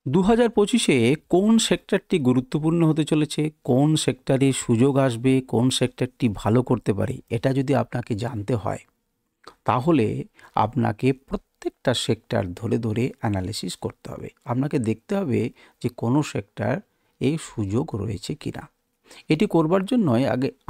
2025-এ কোন সেক্টরটি গুরুত্বপূর্ণ হতে চলেছে, কোন সেক্টরে সুযোগ আসবে, কোন সেক্টরটি ভালো করতে পারে, এটা যদি আপনাকে জানতে হয় তাহলে আপনাকে প্রত্যেকটা সেক্টর ধরে ধরে অ্যানালিসিস করতে হবে। আপনাকে দেখতে হবে যে কোনো সেক্টর এই সুযোগ রয়েছে কিনা। এটি করবার জন্যই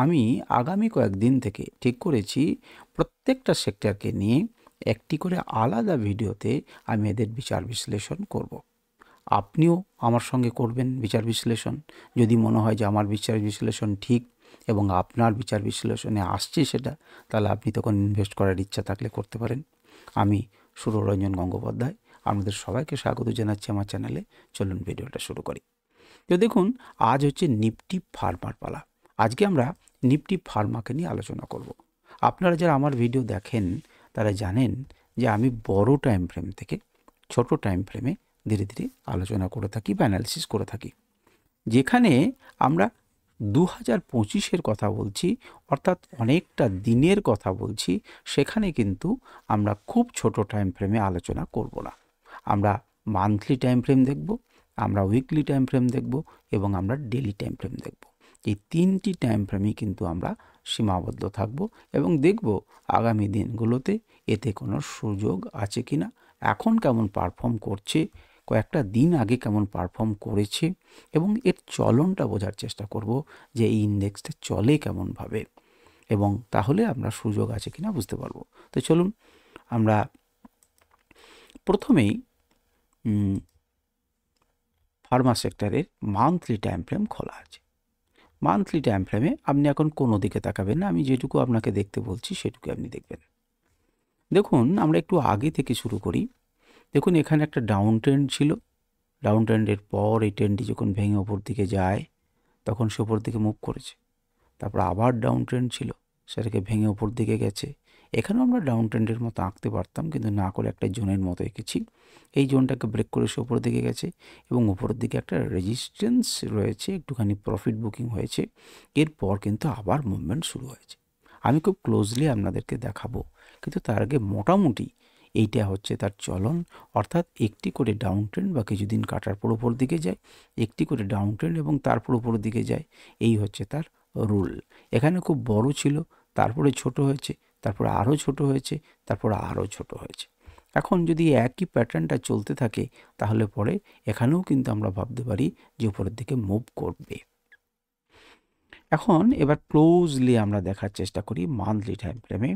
আমি আগামী কয়েকদিন থেকে ঠিক করেছি প্রত্যেকটা সেক্টরকে নিয়ে একটি করে আলাদা ভিডিওতে আমি এদের বিচার বিশ্লেষণ করব। আপনিও আমার সঙ্গে করবেন বিচার বিশ্লেষণ। যদি মনে হয় যে আমার বিচার বিশ্লেষণ ঠিক এবং আপনার বিচার বিশ্লেষণে আসছে সেটা, তাহলে আপনি তখন ইনভেস্ট করার ইচ্ছা থাকলে করতে পারেন। আমি সুররঞ্জন গঙ্গোপাধ্যায় আপনাদের সবাইকে স্বাগত জানাচ্ছি আমার চ্যানেলে। চলুন ভিডিওটা শুরু করি। তো দেখুন, আজ হচ্ছে নিফটি ফার্মার পালা। আজকে আমরা নিফটি ফার্মাকে নিয়ে আলোচনা করব। আপনারা যারা আমার ভিডিও দেখেন তারা জানেন যে আমি বড় টাইম ফ্রেম থেকে ছোট টাইম ফ্রেমে ধীরে ধীরে আলোচনা করে থাকি বা অ্যানালিসিস করে থাকি। যেখানে আমরা 2025-এর কথা বলছি, অর্থাৎ অনেকটা দিনের কথা বলছি, সেখানে কিন্তু আমরা খুব ছোট টাইম ফ্রেমে আলোচনা করব না। আমরা মান্থলি টাইম ফ্রেম দেখব, আমরা উইকলি টাইম ফ্রেম দেখব এবং আমরা ডেলি টাইম ফ্রেম দেখব। এই তিনটি টাইম ফ্রেমেই কিন্তু আমরা সীমাবদ্ধ থাকব এবং দেখব আগামী দিনগুলোতে এতে কোনো সুযোগ আছে কি না, এখন কেমন পারফর্ম করছে, কয়েকটা দিন আগে কেমন পারফর্ম করেছে এবং এর চলনটা বোঝার চেষ্টা করব যে এই ইন্ডেক্সটা চলে কেমনভাবে, এবং তাহলে আমরা সুযোগ আছে কিনা বুঝতে পারবো। তো চলুন আমরা প্রথমেই ফার্মা সেক্টরের মান্থলি টাইম ফ্রেম খোলা আছে। মান্থলি টাইম ফ্রেমে আপনি এখন কোনো দিকে তাকাবেন না, আমি যেটুকু আপনাকে দেখতে বলছি সেটুকু আপনি দেখবেন। দেখুন, আমরা একটু আগে থেকে শুরু করি। দেখুন, এখানে একটা ডাউন ট্রেন্ড ছিল। ডাউন ট্রেন্ডের পর এই ট্রেন্ডটি যখন ভেঙে ওপর দিকে যায় তখন সে ওপর দিকে মুভ করেছে। তারপর আবার ডাউন ট্রেন্ড ছিল, সেটাকে ভেঙে ওপর দিকে গেছে। এখানেও আমরা ডাউন ট্রেন্ডের মতো আঁকতে পারতাম, কিন্তু না করে একটা জোনের মতো এঁকেছি। এই জোনটাকে ব্রেক করে সে ওপর দিকে গেছে এবং উপরের দিকে একটা রেজিস্ট্যান্স রয়েছে, একটুখানি প্রফিট বুকিং হয়েছে। এরপর কিন্তু আবার মুভমেন্ট শুরু হয়েছে। আমি খুব ক্লোজলি আপনাদেরকে দেখাবো, কিন্তু তার আগে মোটামুটি এইটা হচ্ছে তার চলন। অর্থাৎ একটি করে ডাউন ট্রেন্ড বা কিছুদিন কাটার পর উপর দিকে যায়, একটি করে ডাউন ট্রেন্ড এবং তারপর উপর দিকে যায়। এই হচ্ছে তার রুল। এখানে খুব বড় ছিল, তারপরে ছোট হয়েছে, তারপরে আরও ছোট হয়েছে, তারপরে আরও ছোট হয়েছে। এখন যদি একই প্যাটার্নটা চলতে থাকে তাহলে পরে এখানেও কিন্তু আমরা ভাবতে পারি যে উপরের দিকে মুভ করবে। এখন এবার ক্লোজলি আমরা দেখার চেষ্টা করি মান্থলি টাইম ফ্রেমে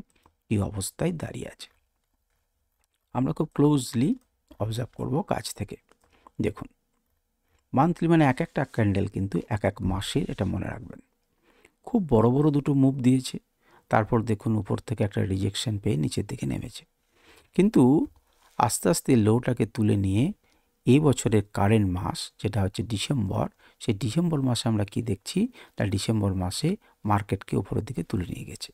কী অবস্থায় দাঁড়িয়ে আছে। আমরা খুব ক্লোজলি অবজার্ভ করব কাছ থেকে। দেখুন, মান্থলি মানে এক একটা ক্যান্ডেল কিন্তু এক এক মাসের, এটা মনে রাখবেন। খুব বড় বড় দুটো মুভ দিয়েছে, তারপর দেখুন উপর থেকে একটা রিজেকশন পেয়ে নিচের দিকে নেমেছে। কিন্তু আস্তে আস্তে লোটাকে তুলে নিয়ে এই বছরের কারেন্ট মাস যেটা হচ্ছে ডিসেম্বর, সেই ডিসেম্বর মাসে আমরা কি দেখছি, তা ডিসেম্বর মাসে মার্কেটকে উপরের দিকে তুলে নিয়ে গেছে।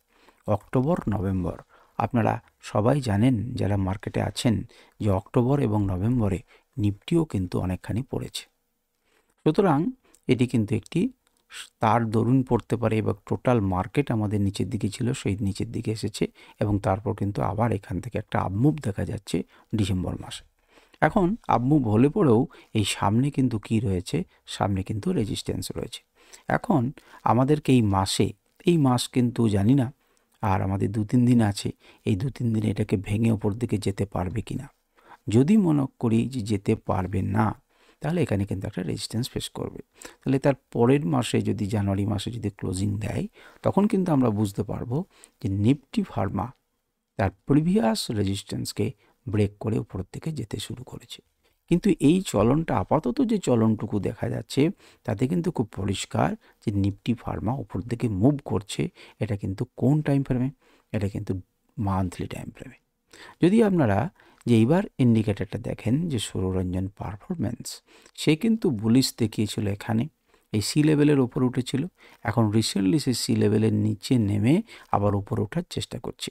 অক্টোবর নভেম্বর আপনারা সবাই জানেন যারা মার্কেটে আছেন যে অক্টোবর এবং নভেম্বরে নিফটিও কিন্তু অনেকখানি পড়েছে। সুতরাং এটি কিন্তু একটি তার দরুন পড়তে পারে এবং টোটাল মার্কেট আমাদের নিচের দিকে ছিল, সেই নিচের দিকে এসেছে এবং তারপর কিন্তু আবার এখান থেকে একটা আপমুভ দেখা যাচ্ছে ডিসেম্বর মাসে। এখন আপমুভ হলে পরেও এই সামনে কিন্তু কি রয়েছে, সামনে কিন্তু রেজিস্ট্যান্স রয়েছে। এখন আমাদেরকে এই মাস কিন্তু জানি না, আর আমাদের 2-3 দিন আছে, এই 2-3 দিনে এটাকে ভেঙে ওপর দিকে যেতে পারবে কিনা। যদি মনে করি যে যেতে পারবে না, তাহলে এখানে কিন্তু একটা রেজিস্ট্যান্স ফেস করবে। তাহলে তার পরের মাসে যদি জানুয়ারি মাসে যদি ক্লোজিং দেয়, তখন কিন্তু আমরা বুঝতে পারবো যে নিফটি ফার্মা তার প্রিভিয়াস রেজিস্ট্যান্সকে ব্রেক করে উপরের দিকে যেতে শুরু করেছে। কিন্তু এই চলনটা আপাতত যে চলনটুকু দেখা যাচ্ছে তাতে কিন্তু খুব পরিষ্কার যে নিফটি ফার্মা উপর দিকে মুভ করছে। এটা কিন্তু কোন টাইম ফ্রেমে, এটা কিন্তু মান্থলি টাইম ফ্রেমে। যদি আপনারা যে এইবার ইন্ডিকেটরটা দেখেন যে সুররঞ্জন পারফরম্যান্স, সে কিন্তু বুলিশ দেখিয়েছিল এখানে, এই সি লেভেলের ওপর উঠেছিল। এখন রিসেন্টলি সে সি লেভেলের নিচে নেমে আবার উপরে ওঠার চেষ্টা করছে।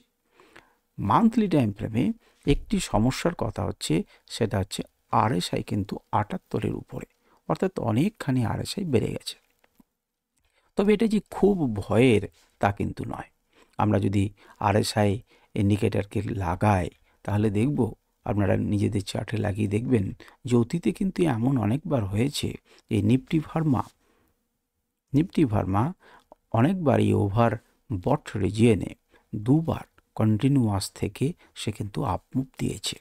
মান্থলি টাইম ফ্রেমে একটি সমস্যার কথা হচ্ছে, সেটা হচ্ছে আরএসআই কিন্তু 78-এর উপরে, অর্থাৎ অনেকখানি আরএসআই বেড়ে গেছে। তবে এটা যে খুব ভয়ের তা কিন্তু নয়। আমরা যদি আরএসআই ইন্ডিকেটরকে লাগাই তাহলে দেখব আপনারা নিজেদের চার্টে লাগিয়ে দেখবেন যে অতীতে কিন্তু এমন অনেকবার হয়েছে এই নিফটি ভার্মা অনেকবারই ওভার বট রিজিয়নে দুবার কন্টিনিউয়াস থেকে সে কিন্তু আপমুভ দিয়েছে।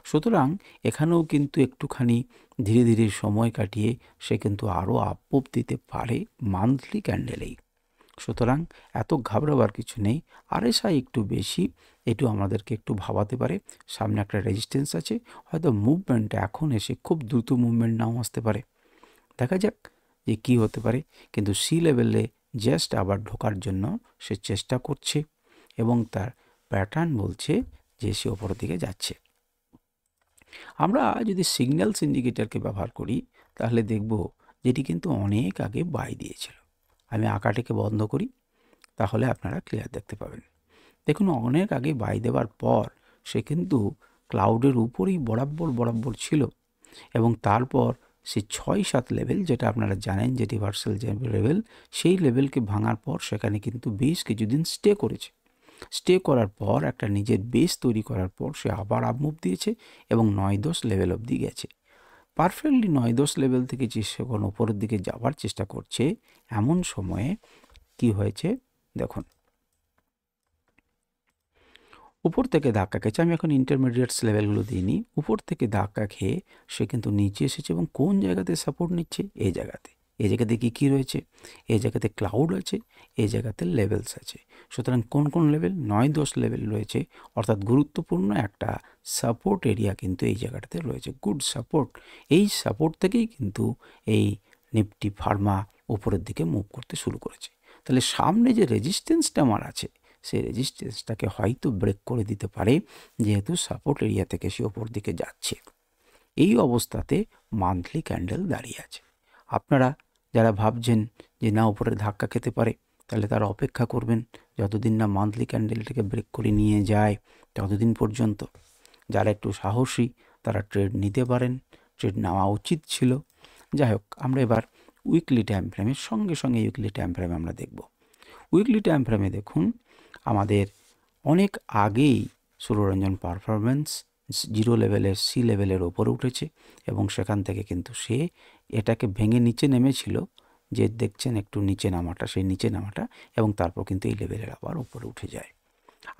সুতরাং এখানেও কিন্তু একটুখানি ধীরে ধীরে সময় কাটিয়ে সে কিন্তু আরও আপমুভ দিতে পারে মান্থলি ক্যান্ডেলেই। সুতরাং এত ঘাবড়াবার কিছু নেই। আরএসআই একটু বেশি, এটু আমাদেরকে একটু ভাবাতে পারে। সামনে একটা রেজিস্ট্যান্স আছে, হয়তো মুভমেন্টটা এখন এসে খুব দ্রুত মুভমেন্ট নাও আসতে পারে। দেখা যাক যে কী হতে পারে। কিন্তু সি লেভেলে জাস্ট আবার ঢোকার জন্য সে চেষ্টা করছে এবং তার প্যাটার্ন বলছে যে সে ওপরের দিকে যাচ্ছে। আমরা যদি সিগন্যালস ইন্ডিকেটরকে ব্যবহার করি তাহলে দেখব যেটি কিন্তু অনেক আগে বাই দিয়েছিল। আমি আঁকাটিকে বন্ধ করি, তাহলে আপনারা ক্লিয়ার দেখতে পাবেন। দেখুন অনেক আগে বাই দেওয়ার পর সে কিন্তু ক্লাউডের উপরেই বরাবর ছিল এবং তারপর সে 6-7 লেভেল, যেটা আপনারা জানেন যে রিভার্সাল লেভেল, সেই লেভেলকে ভাঙার পর সেখানে কিন্তু বেশ কিছুদিন স্টে করার পর একটা নিজের বেস তৈরি করার পর সে আবার আপমুভ দিয়েছে এবং 9-10 লেভেল অবধি গেছে। পারফেক্টলি 9-10 লেভেল থেকে যে সেখন ওপরের দিকে যাওয়ার চেষ্টা করছে, এমন সময়ে কি হয়েছে দেখুন, উপর থেকে ধাক্কা খেয়েছে। আমি এখন ইন্টারমিডিয়েটস লেভেলগুলো দিইনি। উপর থেকে ধাক্কা খেয়ে সে কিন্তু নিচে এসেছে এবং কোন জায়গাতে সাপোর্ট নিচ্ছে? এই জায়গাতে কী রয়েছে? এই জায়গাতে ক্লাউড আছে, এই জায়গাতে লেভেলস আছে। সুতরাং কোন লেভেল? 9-10 লেভেল রয়েছে, অর্থাৎ গুরুত্বপূর্ণ একটা সাপোর্ট এরিয়া কিন্তু এই জায়গাটাতে রয়েছে, গুড সাপোর্ট। এই সাপোর্ট থেকেই কিন্তু এই নিফটি ফার্মা উপরের দিকে মুভ করতে শুরু করেছে। তাহলে সামনে যে রেজিস্ট্যান্সটা আমার আছে, সেই রেজিস্ট্যান্সটাকে হয়তো ব্রেক করে দিতে পারে, যেহেতু সাপোর্ট এরিয়া থেকে সে ওপর দিকে যাচ্ছে। এই অবস্থাতে মান্থলি ক্যান্ডেল দাঁড়িয়ে আছে। আপনারা যারা ভাবছেন যে না উপরে ধাক্কা খেতে পারে, তাহলে তারা অপেক্ষা করবেন যতদিন না মান্থলি ক্যান্ডেলটাকে ব্রেক করে নিয়ে যায়, ততদিন পর্যন্ত। যারা একটু সাহসী তারা ট্রেড নিতে পারেন, ট্রেড নেওয়া উচিত ছিল। যাই হোক, আমরা এবার উইকলি টাইম ফ্রেমের সঙ্গে উইকলি টাইম ফ্রেমে আমরা দেখব। উইকলি টাইম ফ্রেমে দেখুন আমাদের অনেক আগেই সৌররঞ্জন পারফরমেন্স 0 লেভেলের সি লেভেলের ওপরে উঠেছে এবং সেখান থেকে কিন্তু সে এটাকে ভেঙে নিচে নেমেছিল, যে দেখছেন একটু নিচে নামাটা, সেই নিচে নামাটা, এবং তারপর কিন্তু এই লেভেলের আবার উপরে উঠে যায়।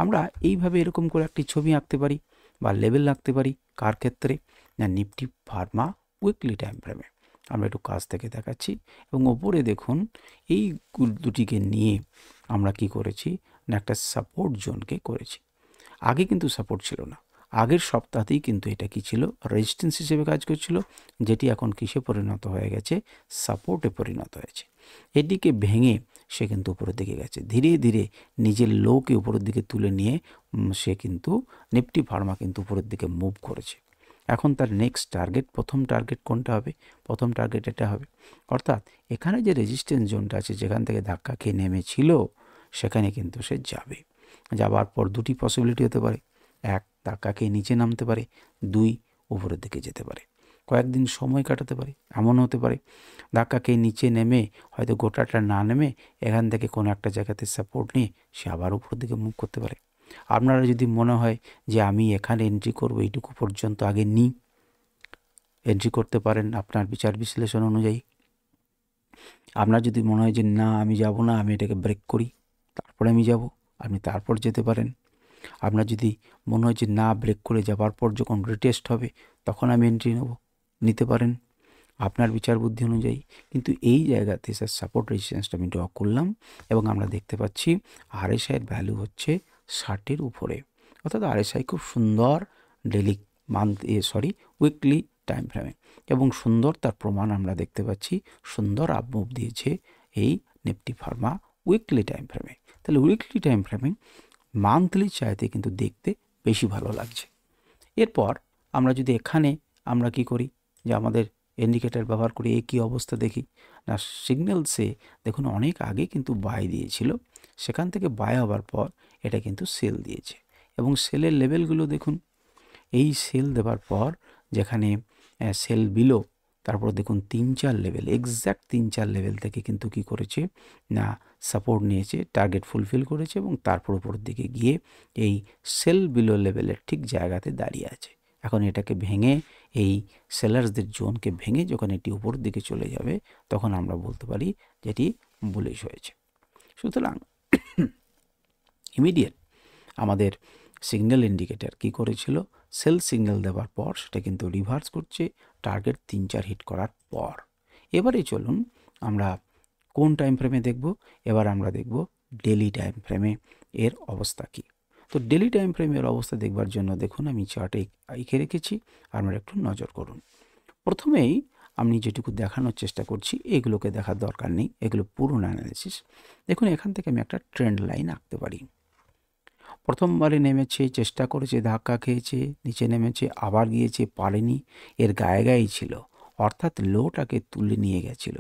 আমরা এইভাবে এরকম করে একটি ছবি আঁকতে পারি বা লেভেল আঁকতে পারি। কার ক্ষেত্রে? না, নিফটি ফার্মা উইকলি টাইম ফ্রেমে। আমরা একটু কাছ থেকে দেখাচ্ছি এবং ওপরে দেখুন এই দুটিকে নিয়ে আমরা কি করেছি না, একটা সাপোর্ট জোনকে করেছি। আগে কিন্তু সাপোর্ট ছিল না, আগের সপ্তাহতেই কিন্তু এটা কি ছিল? রেজিস্ট্যান্স হিসেবে কাজ করছিল, যেটি এখন কিসে পরিণত হয়ে গেছে? সাপোর্টে পরিণত হয়েছে। এটিকে ভেঙে সে কিন্তু উপরের দিকে গেছে, ধীরে ধীরে নিজের লোকে উপরের দিকে তুলে নিয়ে সে কিন্তু নিফটি ফার্মা কিন্তু উপরের দিকে মুভ করেছে। এখন তার নেক্সট টার্গেট, প্রথম টার্গেট কোনটা হবে? প্রথম টার্গেট এটা হবে, অর্থাৎ এখানে যে রেজিস্ট্যান্স জোনটা আছে, যেখান থেকে ধাক্কা খেয়ে নেমেছিল, সেখানে কিন্তু সে যাবে। যাবার পর দুটি পসিবিলিটি হতে পারে, এক, ধাক্কা খেয়ে নিচে নামতে পারে, দুই, উপরের দিকে যেতে পারে। কয়েকদিন সময় কাটাতে পারে, এমন হতে পারে ধাক্কা খেয়ে নিচে নেমে হয়তো গোটাটা না নেমে এখান থেকে কোনো একটা জায়গাতে সাপোর্ট নিয়ে সে আবার উপরের দিকে মুভ করতে পারে। আপনারা যদি মনে হয় যে আমি এখানে এন্ট্রি করব, এইটুকু পর্যন্ত আগে নিই, এন্ট্রি করতে পারেন আপনার বিচার বিশ্লেষণ অনুযায়ী। আপনার যদি মনে হয় যে না আমি যাব না, আমি এটাকে ব্রেক করি তারপরে আমি যাব, আপনি তারপর যেতে পারেন। আপনার যদি মনে হয় যে না, ব্রেক করে যাবার পর যখন রিটেস্ট হবে তখন আমি এন্ট্রি নিতে পারেন আপনার বিচার বুদ্ধি অনুযায়ী। কিন্তু এই জায়গাতে স্যার সাপোর্ট রেজিস্ট্যান্সটা আমি ড্র করলাম এবং আমরা দেখতে পাচ্ছি আরএসআইয়ের ভ্যালু হচ্ছে 60-এর উপরে, অর্থাৎ আরএসআই খুব সুন্দর ডেলি উইকলি টাইম ফ্রেমে, এবং সুন্দর তার প্রমাণ আমরা দেখতে পাচ্ছি, সুন্দর আপমুভ দিয়েছে এই নিফটি ফার্মা উইকলি টাইম ফ্রেমে। তাহলে উইকলি টাইম ফ্রেমে মান্থলি চাইতে কিন্তু দেখতে বেশি ভালো লাগছে। এরপর আমরা যদি এখানে আমরা কি করি, যে আমাদের ইন্ডিকেটর ব্যবহার করে কী অবস্থা দেখি না, সিগন্যালসে দেখুন অনেক আগে কিন্তু বাই দিয়েছিল, সেখান থেকে বাই হওয়ার পর এটা কিন্তু সেল দিয়েছে এবং সেলের লেভেলগুলো দেখুন। এই সেল দেওয়ার পর যেখানে সেল বিলো, তারপর দেখুন 3-4 লেভেল, এক্স্যাক্ট 3-4 লেভেল থেকে কিন্তু কি করেছে না, সাপোর্ট নিয়েছে, টার্গেট ফুলফিল করেছে এবং তারপর উপরের দিকে গিয়ে এই সেল বিলো লেভেলের ঠিক জায়গাতে দাঁড়িয়ে আছে। এখন এটাকে ভেঙে এই সেলার্সদের জোনকে ভেঙে যখন এটি উপরের দিকে চলে যাবে তখন আমরা বলতে পারি যে এটি বুলিশ হয়েছে। সুতরাং ইমিডিয়েট আমাদের সিগন্যাল ইন্ডিকেটর কি করেছিল, সেল সিগন্যাল দেওয়ার পর সেটা কিন্তু রিভার্স করছে টার্গেট 3-4 হিট করার পর। এবারে চলুন আমরা কোন টাইম ফ্রেমে দেখব, এবার আমরা দেখব ডেলি টাইম ফ্রেমে এর অবস্থা কী। তো ডেলি টাইম ফ্রেমের অবস্থা দেখবার জন্য দেখুন আমি চার্টে এঁকে রেখেছি, আপনারা একটু নজর করুন। প্রথমেই আমি যেটুকু দেখানোর চেষ্টা করছি এগুলোকে দেখার দরকার নেই, এগুলো পুরনো অ্যানালিসিস। দেখুন এখান থেকে আমি একটা ট্রেন্ড লাইন আঁকতে পারি। প্রথমবারে নেমেছে, চেষ্টা করেছে, ধাক্কা খেয়েছে, নিচে নেমেছে, আবার গিয়েছে, পারেনি, এর গায়ে গায়েই ছিল, অর্থাৎ লোটাকে তুলে নিয়ে গেছিল।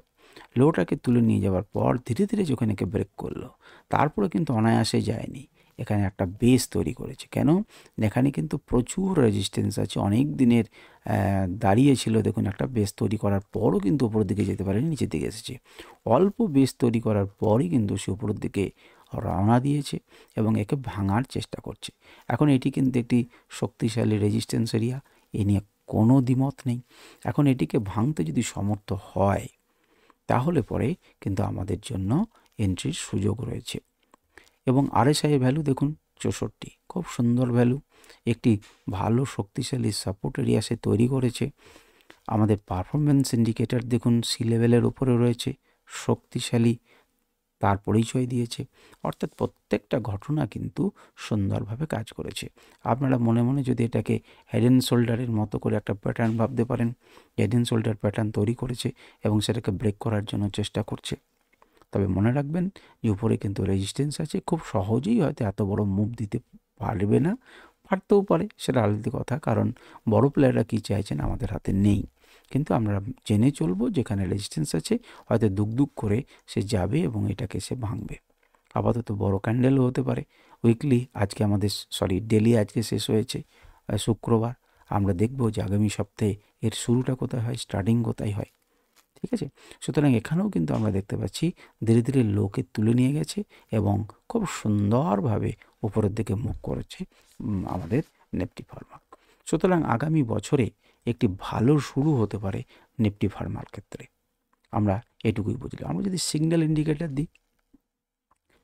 লোটাকে তুলে নিয়ে যাওয়ার পর ধীরে ধীরে যখন একে ব্রেক করলো, তারপরে কিন্তু অনায়াসে যায়নি, এখানে একটা বেস তৈরি করেছে। কেন? এখানে কিন্তু প্রচুর রেজিস্ট্যান্স আছে, অনেক দিনের দাঁড়িয়েছিল। দেখুন একটা বেস তৈরি করার পরও কিন্তু উপরের দিকে যেতে পারেনি, নিচের দিকে এসেছে। অল্প বেস তৈরি করার পরই কিন্তু সে উপরের দিকে রওনা দিয়েছে এবং একে ভাঙার চেষ্টা করছে। এখন এটি কিন্তু একটি শক্তিশালী রেজিস্ট্যান্স এরিয়া, এ নিয়ে কোনো দ্বিমত নেই। এখন এটিকে ভাঙতে যদি সমর্থ হয় তাহলে পরে কিন্তু আমাদের জন্য এন্ট্রির সুযোগ রয়েছে। এবং আরএসআই ভ্যালু দেখুন 64, খুব সুন্দর ভ্যালু, একটি ভালো শক্তিশালী সাপোর্ট এরিয়া সে তৈরি করেছে। আমাদের পারফরমেন্স ইন্ডিকেটর দেখুন সি লেভেলের উপরে রয়েছে, শক্তিশালী তার পরিচয় দিয়েছে। অর্থাৎ প্রত্যেকটা ঘটনা কিন্তু সুন্দরভাবে কাজ করেছে। আপনারা মনে মনে যদি এটাকে হেড অ্যান্ড শোল্ডারের মতো করে একটা প্যাটার্ন ভাবতে পারেন, হেড অ্যান্ড শোল্ডার প্যাটার্ন তৈরি করেছে এবং সেটাকে ব্রেক করার জন্য চেষ্টা করছে। তবে মনে রাখবেন যে উপরে কিন্তু রেজিস্ট্যান্স আছে, খুব সহজেই হয়তো এত বড় মুভ দিতে পারবে না, পারতেও পারে, সেটা আলাদা কথা, কারণ বড় প্লেয়াররা কী চাইছেন আমাদের হাতে নেই। কিন্তু আমরা জেনে চলবো যেখানে রেজিস্ট্যান্স আছে হয়তো দুক করে সে যাবে এবং এটাকে সে ভাঙবে। আপাতত বড় ক্যান্ডেলও হতে পারে। উইকলি আজকে আমাদের ডেলি আজকে শেষ হয়েছে শুক্রবার। আমরা দেখব যে আগামী সপ্তাহে এর শুরুটা কোথায় হয়, স্টার্টিং কোথায় হয়। ঠিক আছে, সুতরাং এখানেও কিন্তু আমরা দেখতে পাচ্ছি ধীরে ধীরে লোকে তুলে নিয়ে গেছে এবং খুব সুন্দরভাবে উপরের দিকে মুভ করেছে আমাদের নিফটি ফার্মা। সুতরাং আগামী বছরে একটি ভালো শুরু হতে পারে নিফটি ফার্মার ক্ষেত্রে, আমরা এটুকুই বুঝলাম। আমরা যদি সিগন্যাল ইন্ডিকেটর দিই,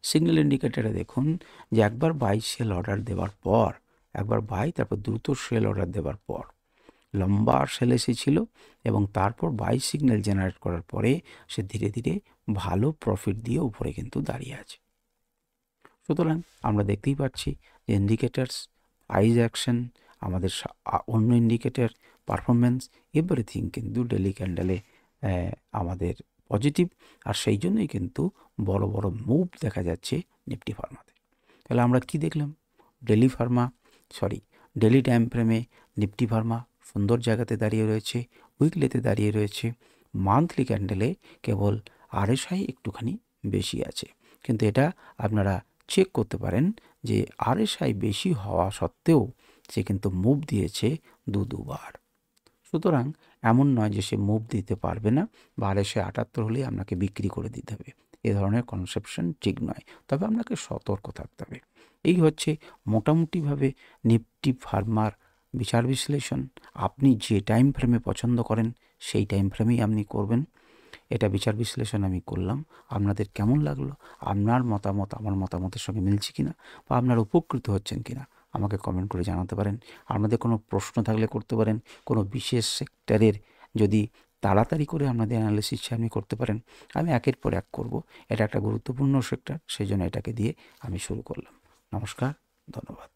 সিগন্যাল ইন্ডিকেটরে দেখুন যে একবার বাই সেল অর্ডার দেওয়ার পর, একবার বাই তারপর দ্রুত সেল অর্ডার দেওয়ার পর লম্বা সেল এসেছিল এবং তারপর বাই সিগন্যাল জেনারেট করার পরে সে ধীরে ধীরে ভালো প্রফিট দিয়ে উপরে কিন্তু দাঁড়িয়ে আছে। সুতরাং আমরা দেখতেই পাচ্ছি যে ইন্ডিকেটার্স, আইজ অ্যাকশন, আমাদের অন্য ইন্ডিকেটর পারফরমেন্স, এভরিথিং কিন্তু ডেলি ক্যান্ডেলে আমাদের পজিটিভ, আর সেই জন্যই কিন্তু বড় বড় মুভ দেখা যাচ্ছে নিফটি ফার্মাতে। তাহলে আমরা কি দেখলাম? ডেলি টাইম ফ্রেমে নিফটি ফার্মা সুন্দর জায়গাতে দাঁড়িয়ে রয়েছে, উইকলিতে দাঁড়িয়ে রয়েছে, মান্থলি ক্যান্ডেলে কেবল আরএসআই একটুখানি বেশি আছে, কিন্তু এটা আপনারা চেক করতে পারেন যে আরএসআই বেশি হওয়া সত্ত্বেও সে কিন্তু মুভ দিয়েছে দুবার। সুতরাং এমন নয় যে সে মুভ দিতে পারবে না বা আরএসআই 78 হলেই আপনাকে বিক্রি করে দিতে হবে, এ ধরনের কনসেপশন ঠিক নয়। তবে আপনাকে সতর্ক থাকতে হবে। এই হচ্ছে মোটামুটিভাবে নিফটি ফার্মার বিচার বিশ্লেষণ। আপনি যে টাইম ফ্রেমে পছন্দ করেন সেই টাইম ফ্রেমেই আপনি করবেন। এটা বিচার বিশ্লেষণ আমি করলাম, আপনাদের কেমন লাগলো? আপনার মতামত আমার মতামতের সঙ্গে মিলছে কিনা বা আপনারা উপকৃত হচ্ছেন কিনা আমাকে কমেন্ট করে জানাতে পারেন। আপনাদের কোনো প্রশ্ন থাকলে করতে পারেন। কোনো বিশেষ সেক্টরের যদি তাড়াতাড়ি করে আপনাদের অ্যানালিসিস আপনি করতে পারেন, আমি একের পর এক করব। এটা একটা গুরুত্বপূর্ণ সেক্টর, সেই জন্য এটাকে দিয়ে আমি শুরু করলাম। নমস্কার, ধন্যবাদ।